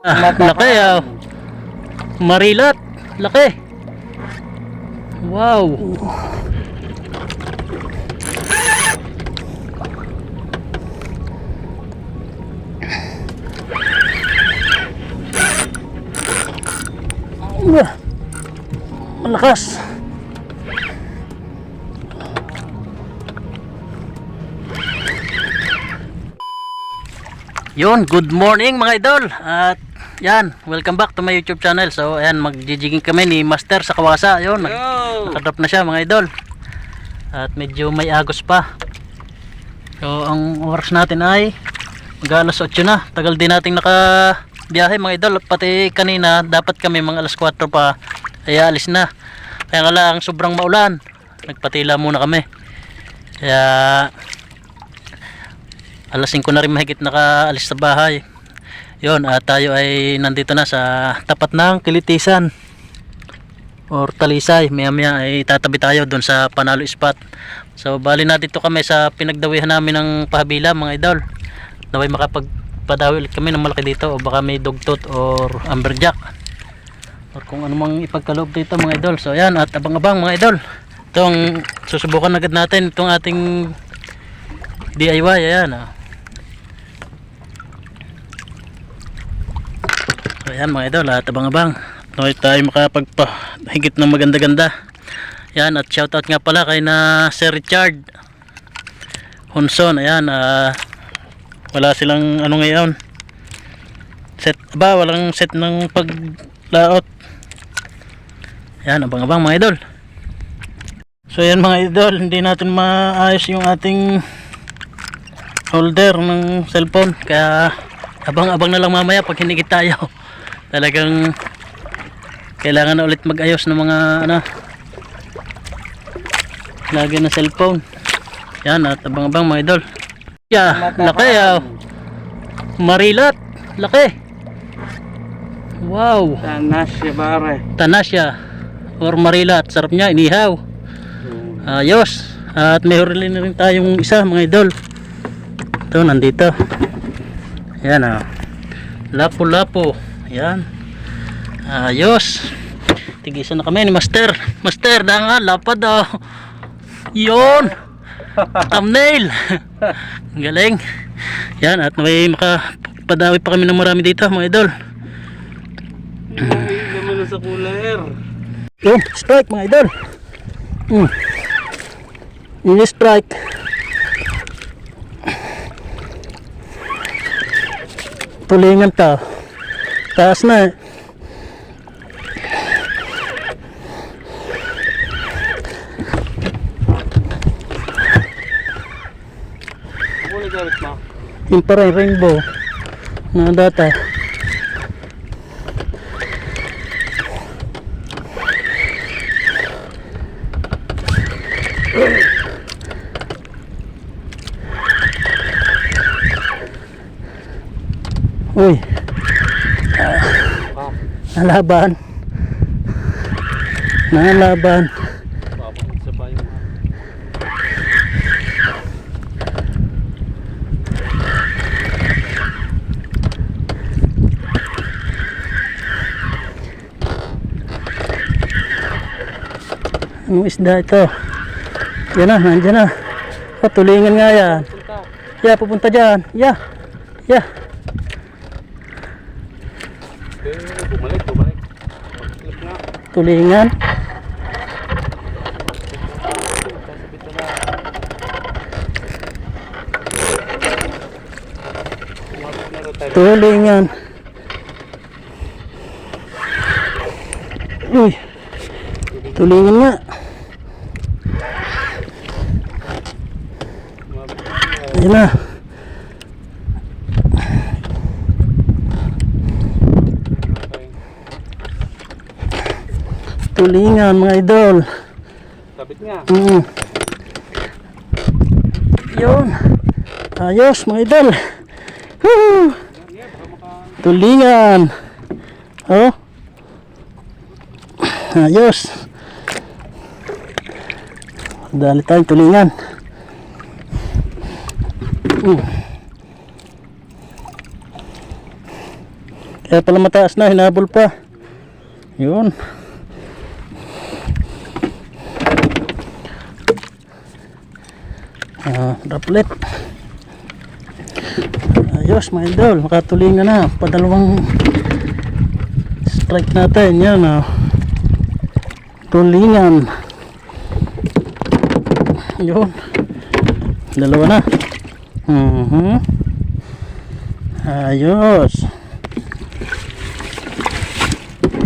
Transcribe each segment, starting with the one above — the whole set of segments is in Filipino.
Laki Marilat. Laki. Wow. Malakas. Yun, good morning mga idol. At yan, welcome back to my YouTube channel. So ayan, magjijigging kami ni Master sa Kawasa. Yun, nakadrop na siya mga idol. At medyo may agos pa. So ang oras natin ay mag-alas 8 na. Tagal din nating nakabiyahe mga idol. Pati kanina dapat kami mga alas 4 pa ay alis na. Kaya nga lang sobrang maulan, nagpatila muna kami. Kaya alas 5 na rin mahigit nakaalis sa bahay. Yun, at tayo ay nandito na sa tapat ng Kilitisan or Talisay. Maya maya ay tatabi tayo doon sa Panalo Spot. So bali na dito kami sa pinagdawihan namin ng pahabila mga idol. Naway makapagpadawi ulit kami ng malaki dito, o baka may dugtot or amberjack or kung anumang ipagkaloob dito mga idol. So ayan, at abang-abang mga idol. Itong susubukan agad natin itong ating DIY. Ayan So ayan mga idol, at abang-abang. Naway tayo makapagpahigit ng maganda-ganda. Ayan, at shoutout nga pala kay na Sir Richard Honson. Ayan, wala silang ano ngayon, set ba, walang set ng paglaot. Ayan, abang-abang mga idol. So ayan mga idol, hindi natin maayos yung ating holder ng cellphone, kaya abang-abang na lang mamaya pag hinigit tayo. Talagang kailangan na ulit mag-ayos ng mga lagyan ng cellphone. Yan, at abang-abang mga idol. Laki Marilat. Laki. Wow. Tanasya pare. Tanasya or Marilat. Sarap niya, inihaw. Ayos. At may hurili na rin tayong isa mga idol. Ito, nandito. Yan Lapo-lapo. Yan. Ayos. Tigisan na kami ni Master. Master, dangan, lapad Yun. Thumbnail. Galing. Yan, at may makapadawi pa kami ng marami dito mga idol. Naman na sa cooler. Yun, strike mga idol. Ini strike. Tulingan ka. Taas na eh. Yung parang rainbow na data. Uy, nalaban. Anong isda ito? Yan na, nandiyan na. Tulingan nga yan. Pupunta dyan. Bumalik. Tulingan. Uy, tulingan nga. Ayan na. Tulingan mga idol. Sabit nga. Yun. Ayos mga idol. Woo! Tulingan. Ayos. Dali tayong tulingan. Kaya pala mataas na, hinabol pa. Yun. Droplet. Ayos mga idol, makatulingan na. Padalawang strike natin. Yan. Tulingan. Yun. Dalawa na. Ayos.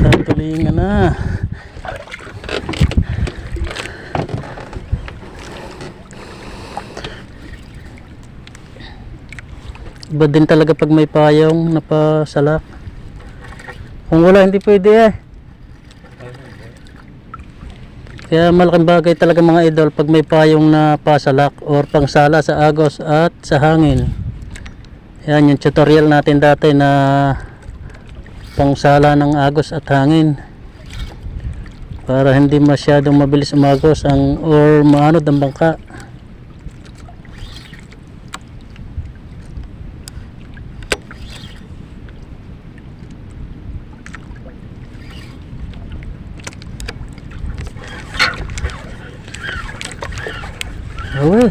Katulingan na. Iba din talaga pag may payong napasalak. Kung wala hindi pwede Kaya malaking bagay talaga mga idol pag may payong na pasalak or pangsala sa agos at sa hangin. Yan yung tutorial natin dati na pangsala ng agos at hangin. Para hindi masyadong mabilis umagos or maanod ang bangka. Uy.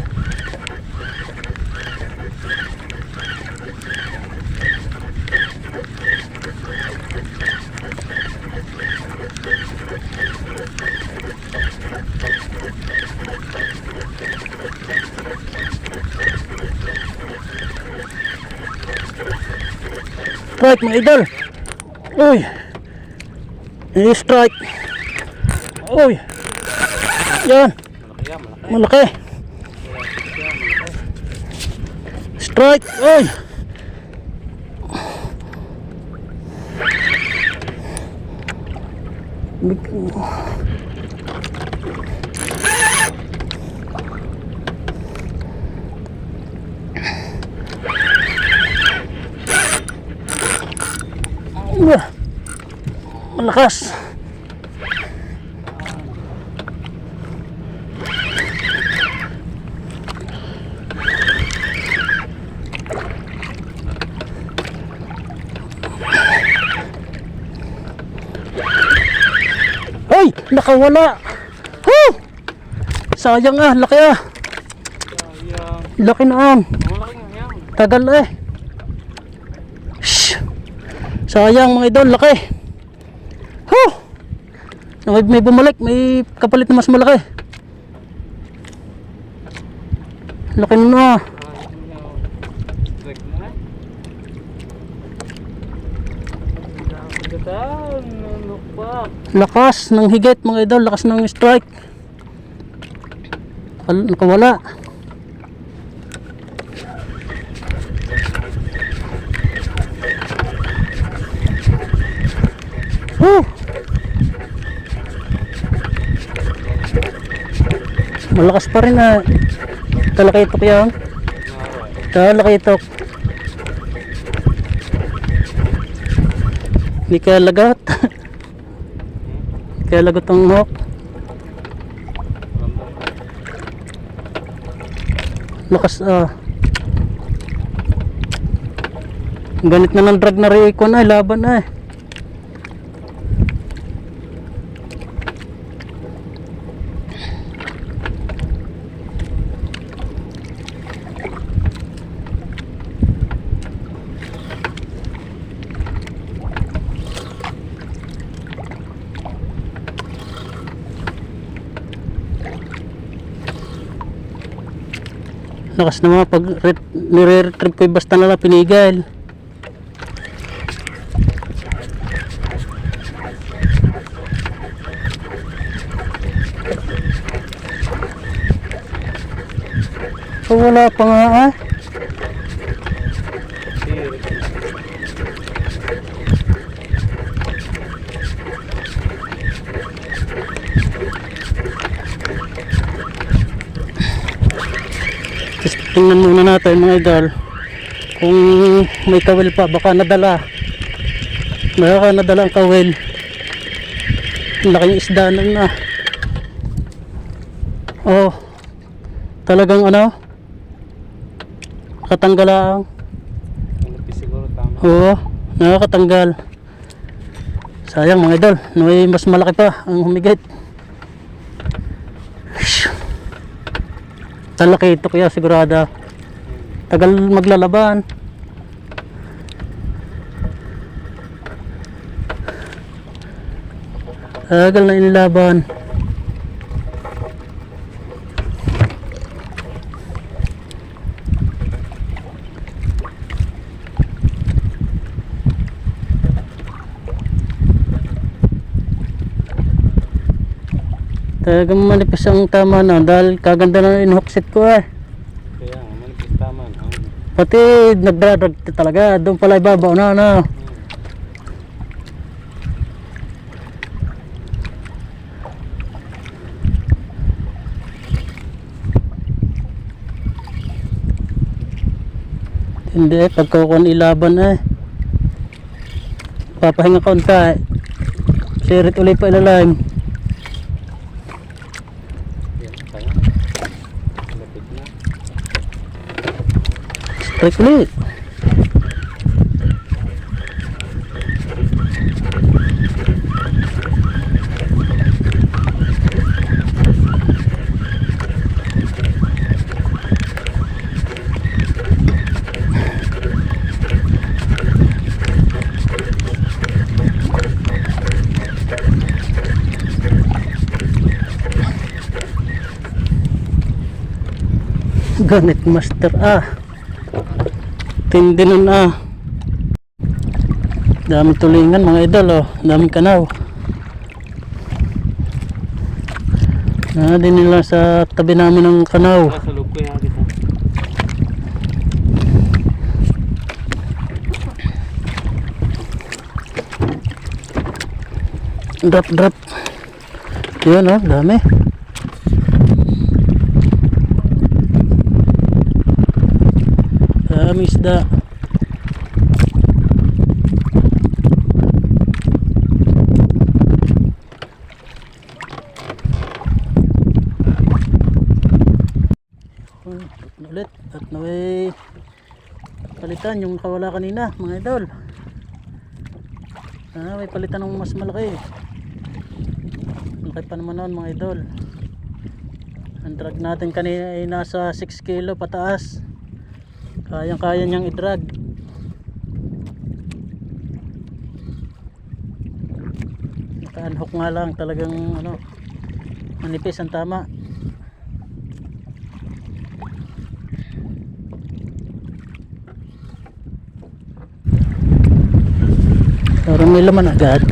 Strike mga idol. Uy. I-strike. Uy. Yan. Malaki. Strike. Uy. Malakas. Ay, nakawala. Woo! Sayang laki Laki na Tagal Shhh. Sayang mga idol, laki. May bumalik, may kapalit na mas malaki. Laki na. Lakas ng higit mga idol, lakas ng strike. Nakawala. Malakas pa rin Talakitok yan. Talakitok. Hindi kaya lagat. Kaya lagot ang hook. Lakas ganit na ng drag na reiko laban Lakas na mga pag nire-retrieve ko basta nalang pinigil. Wala pa nga Tingnan muna natin mga idol kung may kawil pa, baka nadala ang kawil. Laking isda na talagang katanggal lang. Siguro tama. Nakakatanggal. Sayang mga idol, may mas malaki pa ang humigit. Talaki ito kaya sigurado. Tagal maglalaban. Tagal na inilaban. Talagang manipis ang tama na dahil kaganda na inhuksit ko eh. Kaya nga, manipis tama na. Pati nagdradrag talaga, doon pala ibabaw na ano. Hindi eh, pagkakon ilaban eh. Papahinga kaon ka eh. Sirit ulit pa ilalim. Yan, kaya. Lapit na. Strike ulit. Ganit master tindi nun dami tulingan mga idol daming kanaw din nila sa tabi namin ng kanaw. Sa loob ko yan kita. Drop yun dami. Daming isda. Ulit at naway palitan yung nakawala kanina mga idol. May palitan ng mas malaki. Malaki pa naman nun mga idol. Ang drag natin kanina ay nasa 6 kilo pataas. Kayang-kaya niyang i-drag. Naka-unhook nga lang talagang manipis ang tama. Parang may laman agad.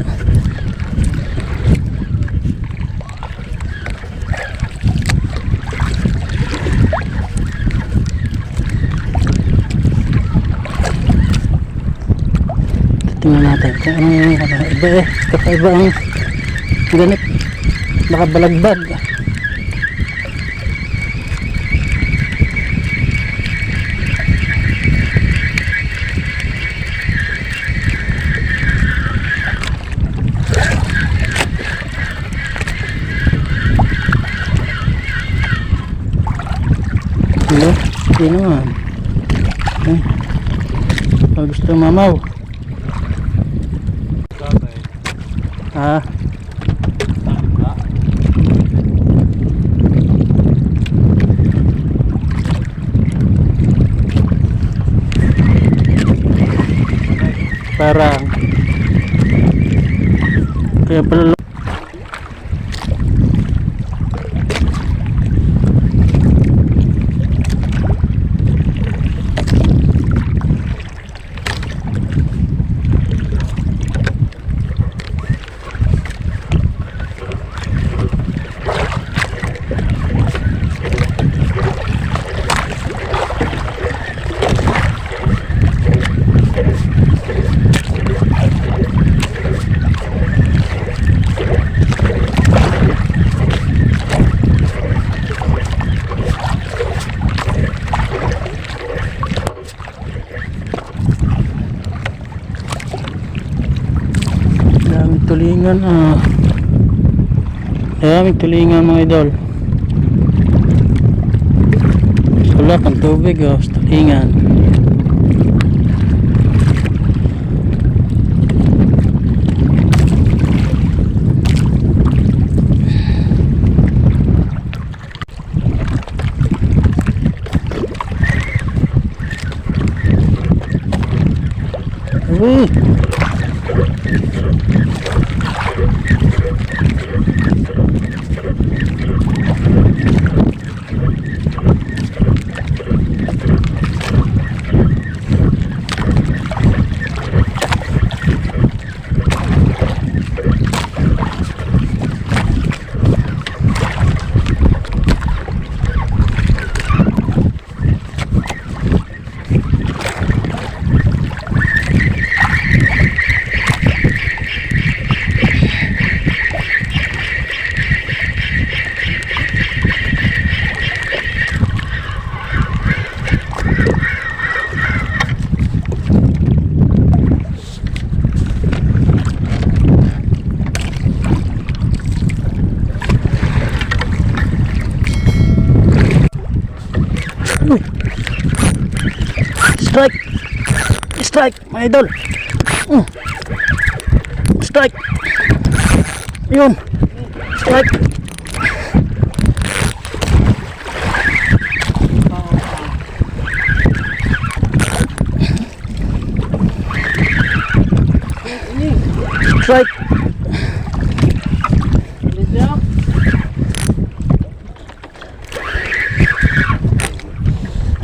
Tingnan natin kung ano iba kakaiba ang ganit, baka balagbag. Sino nga pag gusto mamaw parang kaya pala tulingan daming tulingan mga idol. Sulak ang tubig sa tulingan. Strike! Strike, mga idol! Strike! Yun! Strike! Strike!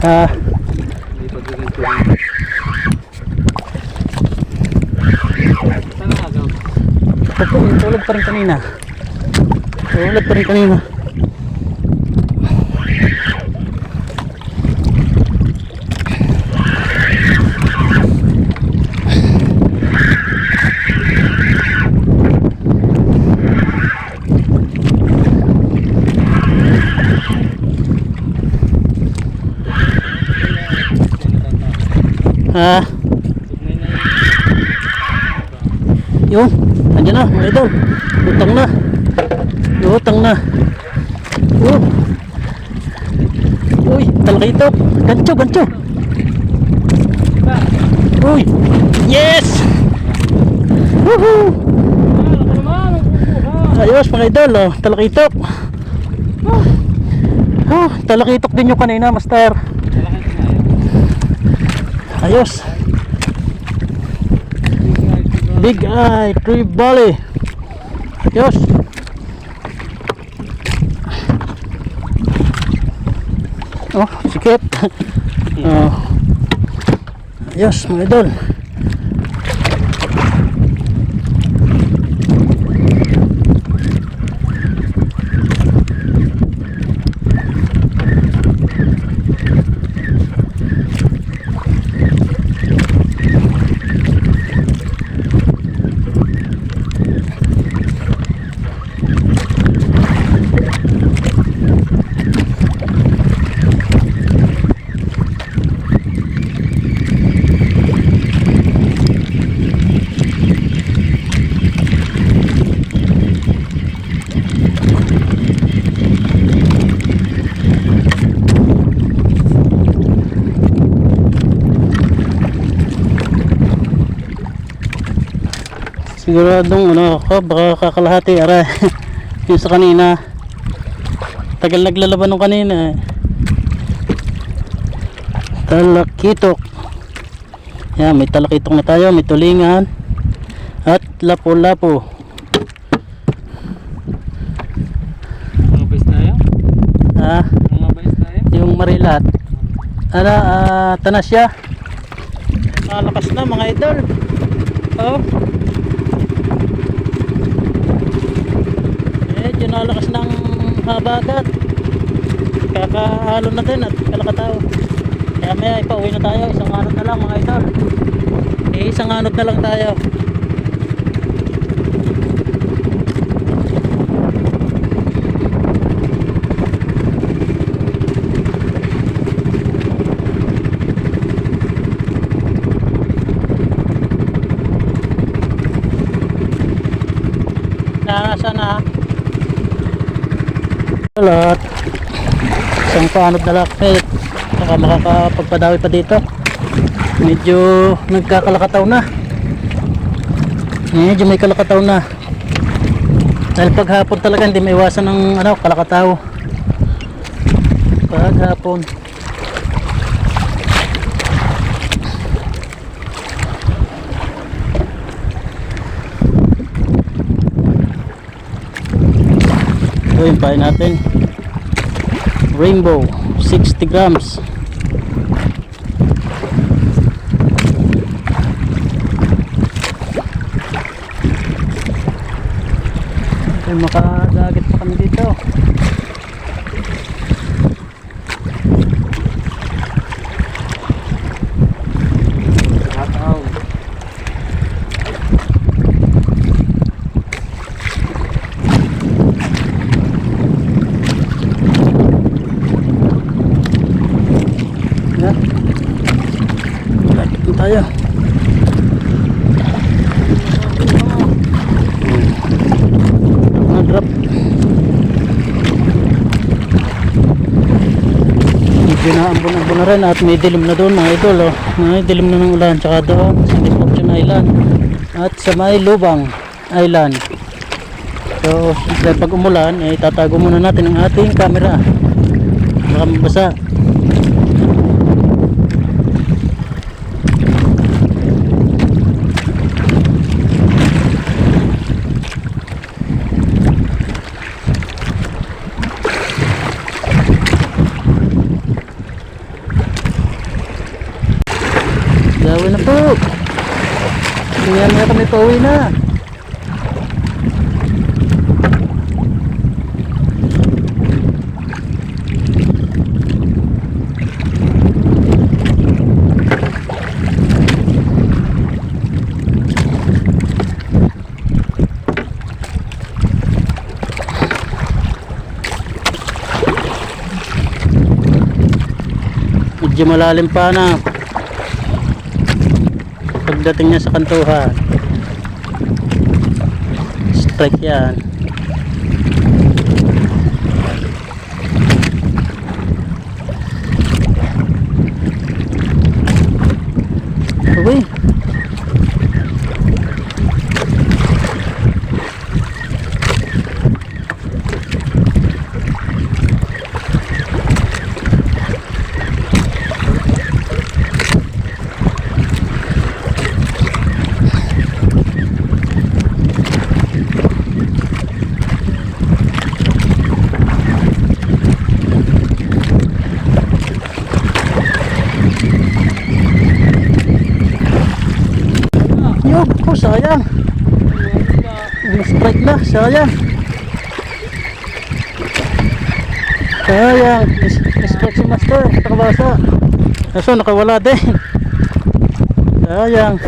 Hindi pa din ito. Saan ang agaw? Tulad pa rin kanina. Tulad pa rin kanina. Yun, andyan na mga idol. Lutang na. Lutang na. Uy, talakitok. Gancho, gancho. Uy, yes. Woohoo. Ayos mga idol, oh, talakitok. Talakitok din yung kanina, master. Ayos. Big Eye Trevally. Ayos. Oh, sikip. Oh. Ayos mga idol. Siguradong ano ako, baka kakalahati ara. Yung sa kanina tagal naglalaban nung kanina. Talakitok. Yan, may talakitok na tayo, may tulingan at lapo-lapo. Mga base tayo? Ah, Mga base tayo? yung marilat. Tanasya. Malakas na mga idol. Oh. Medyo nalakas ng habagat. Kakahalo na din at kalakataw. Kaya may ipauwi na tayo. Isang anod na lang mga idol. Isang anod na lang tayo. Nasa na lahat. Isang paanod na lang saka makakapagpadawi pa dito. Medyo nagkakalakataw na. Medyo may kalakataw na. Dahil paghapon talaga hindi maiwasan ng kalakataw. Paghapon ito yung pain natin, Rainbow 60 grams. Ay, makadagit pa kami dito. Kataw. Dito tayo. Drop. Inaambon-ambon na rin at may dilim na doon mga idol. Oh. May dilim na ng ulan. Tsaka doon sa Destruction Island at sa may Lubang Island. So dahil pag umulan ay tatago muna natin ang ating camera. Baka mabasa. Gawin na po. Tingnan na kami pauwi na. Medyo malalim pa na pagdating niya sa kantuhan. Strike yan. Uy, yun po, sayang. Strike na, sayang. Sayang, strike si master, nakabasa. Kaso nakawala din. Sayang.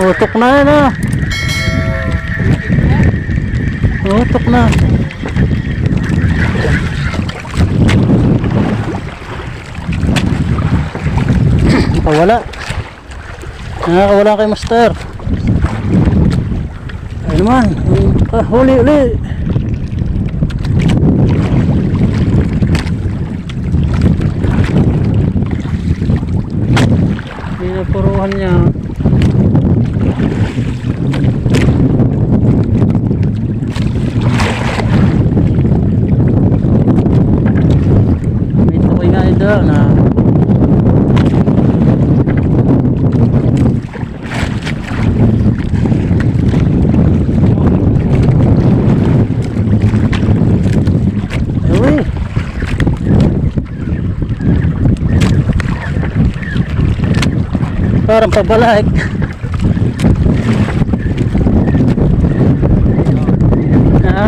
Utok na yan ah. Utok na. Nakawala. Nakakawala kay master. Ay naman. Huli. Pinapuruhan niya. May tukoy nga ito na parang pabalik. Ha?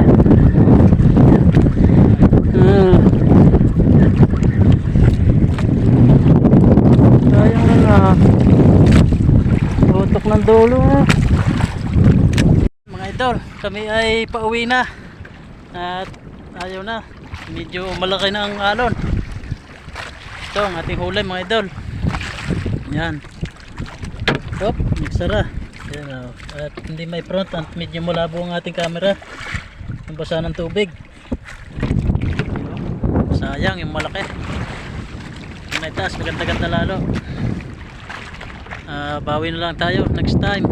Sayang na nga. Tutok ng dulo. Mga idol, kami ay pauwi na. At ayaw na. Medyo malaki na ang alon. Ito ang ating huli mga idol. Yan. Hop, nagsara. Yan, at hindi may front at medyo malabo ang ating camera. Ang basa ng tubig. Sayang yung malaki. Yung may taas, maganda-ganda lalo. Bawi na lang tayo next time.